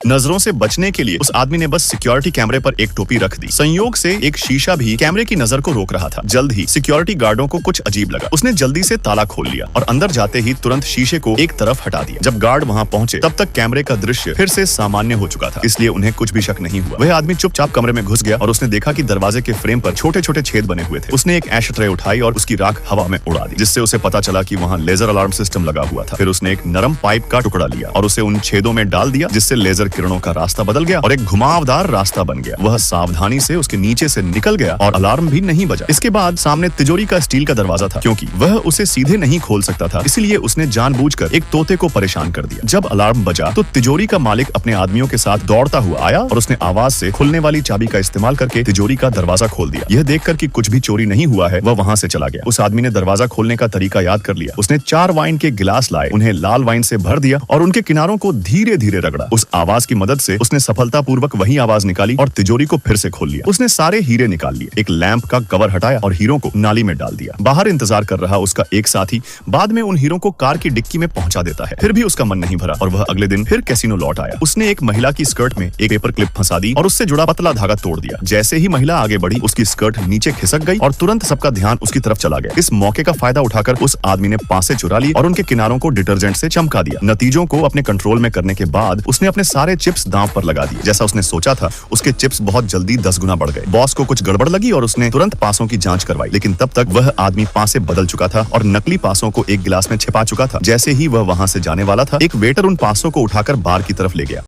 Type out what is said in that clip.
नजरों से बचने के लिए उस आदमी ने बस सिक्योरिटी कैमरे पर एक टोपी रख दी। संयोग से एक शीशा भी कैमरे की नजर को रोक रहा था। जल्द ही सिक्योरिटी गार्डों को कुछ अजीब लगा। उसने जल्दी से ताला खोल लिया और अंदर जाते ही तुरंत शीशे को एक तरफ हटा दिया। जब गार्ड वहां पहुंचे तब तक कैमरे का दृश्य फिर से सामान्य हो चुका था, इसलिए उन्हें कुछ भी शक नहीं हुआ। वह आदमी चुपचाप कमरे में घुस गया और उसने देखा कि दरवाजे के फ्रेम पर छोटे छोटे छेद बने हुए थे। उसने एक ऐश ट्रे उठाई और उसकी राख हवा में उड़ा दी, जिससे उसे पता चला कि वहाँ लेजर अलार्म सिस्टम लगा हुआ था। फिर उसने एक नरम पाइप का टुकड़ा लिया और उसे उन छेदों में डाल दिया, जिससे लेजर किरणों का रास्ता बदल गया और एक घुमावदार रास्ता बन गया। वह सावधानी से उसके नीचे से निकल गया और अलार्म भी नहीं बजा। इसके बाद सामने तिजोरी का स्टील का दरवाजा था। क्योंकि वह उसे सीधे नहीं खोल सकता था, इसलिए उसने जानबूझकर एक तोते को परेशान कर दिया। जब अलार्म बजा तो तिजोरी का मालिक अपने आदमियों के साथ दौड़ता हुआ आया और उसने आवाज से खुलने वाली चाबी का इस्तेमाल करके तिजोरी का दरवाजा खोल दिया। यह देखकर कि कुछ भी चोरी नहीं हुआ है, वह वहां से चला गया। उस आदमी ने दरवाजा खोलने का तरीका याद कर लिया। उसने 4 वाइन के गिलास लाए, उन्हें लाल वाइन से भर दिया और उनके किनारों को धीरे धीरे रगड़ा। उस आवाज की मदद से उसने सफलतापूर्वक वही आवाज निकाली और तिजोरी को फिर से खोल लिया। उसने सारे हीरे निकाल लिए, एक लैंप का कवर हटाया और हीरों को नाली में डाल दिया। बाहर इंतजार कर रहा उसका एक साथी बाद में उन हीरों को कार की डिक्की में पहुंचा देता है। फिर भी उसका मन नहीं भरा और वह अगले दिन फिर कैसीनो लौट आया। उसने एक महिला की स्कर्ट में एक पेपर क्लिप फंसा दी और उससे जुड़ा पतला धागा तोड़ दिया। जैसे ही महिला आगे बढ़ी, उसकी स्कर्ट नीचे खिसक गई और तुरंत सबका ध्यान उसकी तरफ चला गया। इस मौके का फायदा उठाकर उस आदमी ने पासे चुरा ली और उनके किनारों को डिटर्जेंट से चमका दिया। नतीजों को अपने कंट्रोल में करने के बाद उसने अपने सारे चिप्स दांव पर लगा दिए। जैसा उसने सोचा था, उसके चिप्स बहुत जल्दी 10 गुना बढ़ गए। बॉस को कुछ गड़बड़ लगी और उसने तुरंत पासों की जांच करवाई, लेकिन तब तक वह आदमी पासे बदल चुका था और नकली पासों को एक गिलास में छिपा चुका था। जैसे ही वह वहां से जाने वाला था, एक वेटर उन पासों को उठाकर बार की तरफ ले गया।